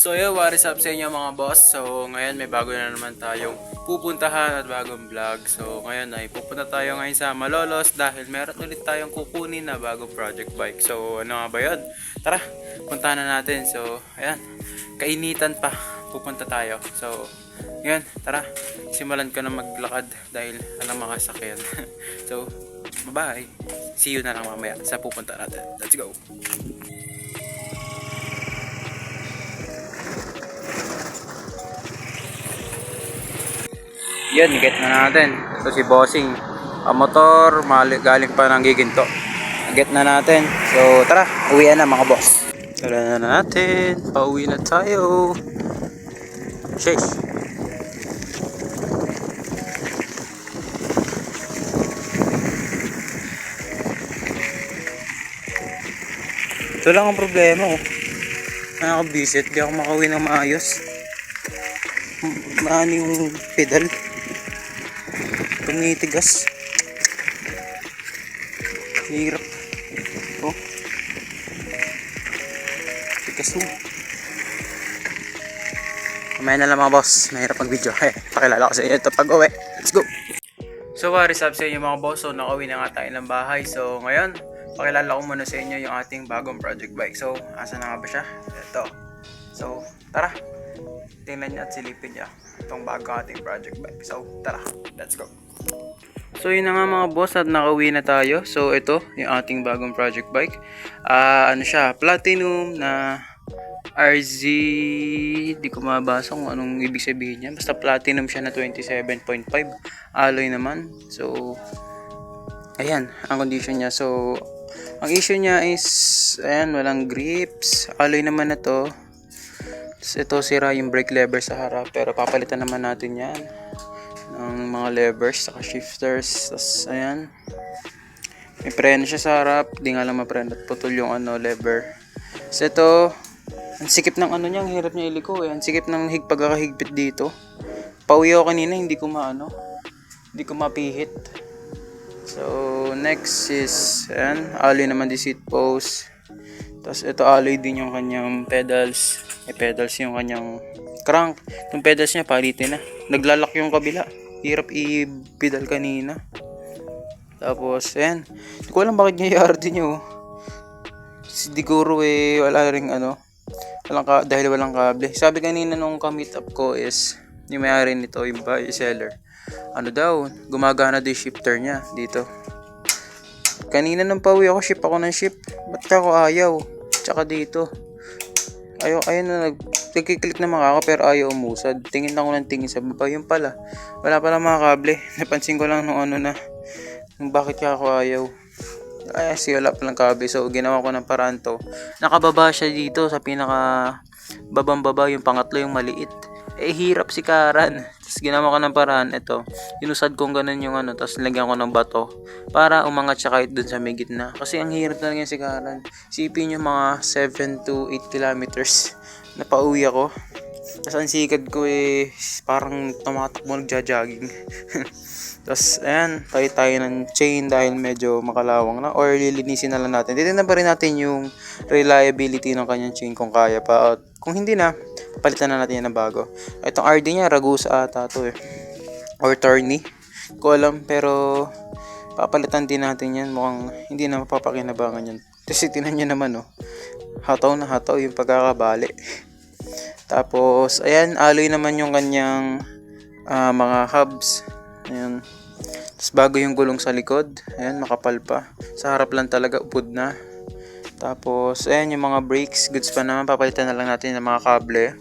So yo, what is up sa inyo mga boss? So ngayon may bago na naman tayong pupuntahan at bagong vlog. So ngayon ay pupunta tayo ngayon sa Malolos dahil meron ulit tayong kukunin na bagong project bike. So ano nga ba yun? Tara, puntahan na natin. So ayan, kainitan pa, pupunta tayo. So yun, tara, simulan ko na maglakad dahil alam mga sakyan. So bye bye, see you na lang mamaya sa pupunta natin. Let's go! Yan, get na natin. Ito si Bossing. Ang motor, galing pa ng Giginto. Get na natin. So, tara, uwi na mga boss. Tara na natin. Pauwi na tayo. Sheesh. Ito lang ang problema, oh. Nakakabisit, di ako makauwi ng maayos. Maano yung pedal. Tumitigas. Hirap. Oh. Tigas na. Kamaya na lang mga boss. Mahirap mag-video. Pakilala ko sa inyo ito pag uwi. Let's go! So what is up sa inyo mga boss? So nakauwi na nga tayo ng bahay. So ngayon, pakilala ko muna sa inyo yung ating bagong project bike. So, asa na nga ba siya? Ito. So, tara. Tingnan niya at silipin niya itong bagong ating project bike. So, tara. Let's go! So yun na nga mga boss at nakauwi na tayo. So ito yung ating bagong project bike. Ano siya, platinum na RZ, di ko mabasa kung anong ibig sabihin niya. Basta platinum siya na 27.5 alloy naman. So ayan ang condition niya. So ang issue niya is ayan, walang grips. Alloy naman na to. Tapos ito sira yung brake lever sa harap, pero papalitan naman natin yan ng mga levers saka shifters. Tapos ayan, may preno siya sa harap, di nga lang mapreno at putol yung lever. So ito, ang sikip ng niya, ang hirap niya iliko eh. Ang sikip ng pagkakahigpit dito. Pauwi ako kanina, hindi ko mapihit. So next is ayan, alloy naman di seat post. Tapos ito alloy din yung kanyang pedals. May pedals yung kanyang crank. Yung pedals niya palitin na. Naglalak yung kabila. Hirap i-pedal kanina. Tapos ayan, hindi ko alam bakit nangyayari din yun. Siguro wala ring dahil walang kable. Sabi kanina nung ka-meet up ko is yung may-ari nito, yung seller, gumagana din shifter niya dito. Kanina nung pauwi ako, ship ako ng ship. Ba't ka ako ayaw? Tsaka dito ayun na, nagkiklik na ako pero ayaw umusad. Tingin lang ko ng tingin sa baba, yung pala wala pala mga kable. Napansin ko lang nung bakit ka ako ayaw. Wala palang kable. So ginawa ko ng paraan to, nakababa siya dito sa pinaka babang-baba, yung pangatlo yung maliit. Hirap si Karan. Tapos ginawa ko ng paraan, ito, inusad kong ganun yung tapos lagyan ko ng bato para umangat siya kahit dun sa may gitna. Kasi ang hirap talaga si Karan. Isipin nyo mga 7 to 8 kilometers na pauwi ako. Tapos ang sikad ko parang tumatakbo, nagja-jogging. Tapos ayan, tayo ng chain dahil medyo makalawang na, or lilinisin na lang natin. Titignan pa rin natin yung reliability ng kanyang chain kung kaya pa. At kung hindi na, palitan na natin yan ng bago. Itong RD niya, Ragusa ata to or Torney. Ko alam, pero papalitan din natin yan. Mukhang hindi na mapapakinabangan yan. Kasi tinan nyo naman hataw na hataw yung pagkakabali. Tapos ayan, alloy naman yung kanyang mga hubs. Ayan. Tapos bago yung gulong sa likod. Ayan, makapal pa. Sa harap lang talaga, upod na. Tapos ayan yung mga brakes, goods pa naman. Papalitan na lang natin ng mga kable.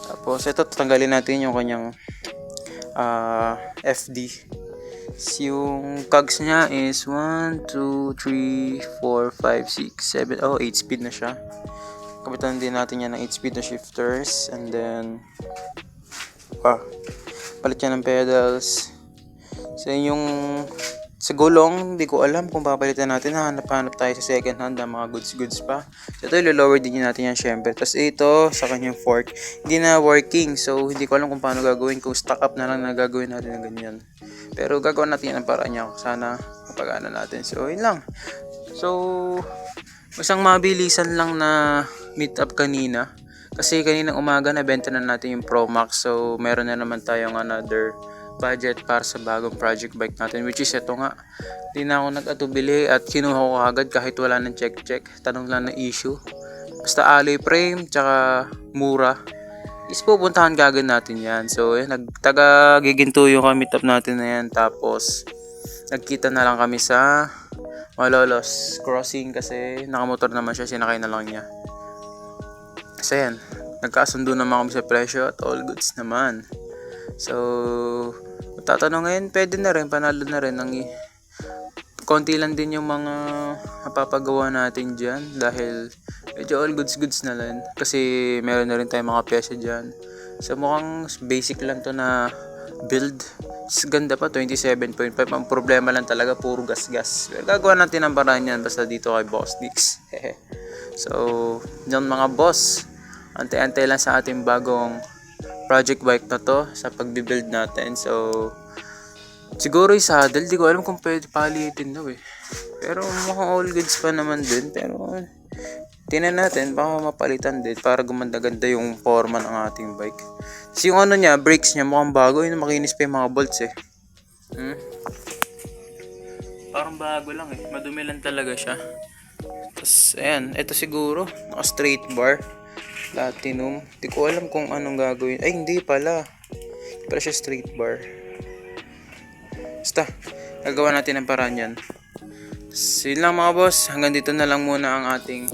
Tapos ito, tatanggalin natin yung kanyang FD. Yung cogs niya is 1, 2, 3, 4, 5, 6, 7, 8 speed na siya. Kapitan din natin yan ng 8 speed na shifters. And then palit siya ng pedals. So yung sa gulong, hindi ko alam kung papalitan natin. Hanap tayo sa second hand ng mga goods pa. So ito, ilo-lower din natin yan syempre. Tapos ito, sa kanyang fork, hindi na working. So hindi ko alam kung paano gagawin. Kung stock up na lang na gagawin natin ng ganyan. Pero gagawin natin yan ang paraan niya. Sana mapagana natin. So yun lang. So isang mabilisan lang na meet up kanina. Kasi kaninang umaga nabenta na natin yung Pro Max. So meron na naman tayong another budget para sa bagong project bike natin, which is ito nga. Hindi na ako nag-atubili at kinuha ko agad kahit wala ng check. Tanong lang na issue. Basta alloy frame tsaka mura is pupuntahan kagad natin yan. So nagtaga giginto yung kami top natin na yan. Tapos nagkita na lang kami sa Malolos Crossing kasi nakamotor naman siya, sinakay na lang niya. So yan, nagkasundo naman kami sa presyo at all goods naman. So tatanong ngayon, pwede na rin, panalo na rin. Konti lang din yung mga napapagawa natin dyan dahil medyo all goods na lang. Kasi meron na rin tayong mga pyesa dyan. So mukhang basic lang to na build. Ganda pa, 27.5. Ang problema lang talaga, puro gas. Pero gagawa natin ang paraan yan basta dito kay Boss Dix. So, yun mga boss. Antay-antay lang sa ating bagong project bike na to sa pagbibuild natin. So, siguro yung saddle, di ko alam kung pwede palitin daw eh. Pero mukhang all goods pa naman din. Pero, tingnan natin, baka mapalitan din para gumanda-ganda yung forma ng ating bike. Kasi yung ano niya, brakes niya mukhang bago. Yun, makinis pa yung mga bolts eh. Parang bago lang eh. Madumi lang talaga siya. Tapos, ayan. Ito siguro, naka straight bar. Platinum. Di ko alam kung anong gagawin. Ay, hindi pala. Hindi pala siya straight bar. Basta, gagawa natin ang paraan yan. So, yun lang mga boss. Hanggang dito na lang muna ang ating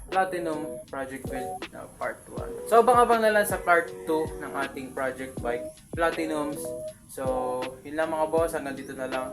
Platinum Project Build na Part 1. So, abang-abang na lang sa Part 2 ng ating project bike, Platinums. So, yun lang mga boss. Hanggang dito na lang.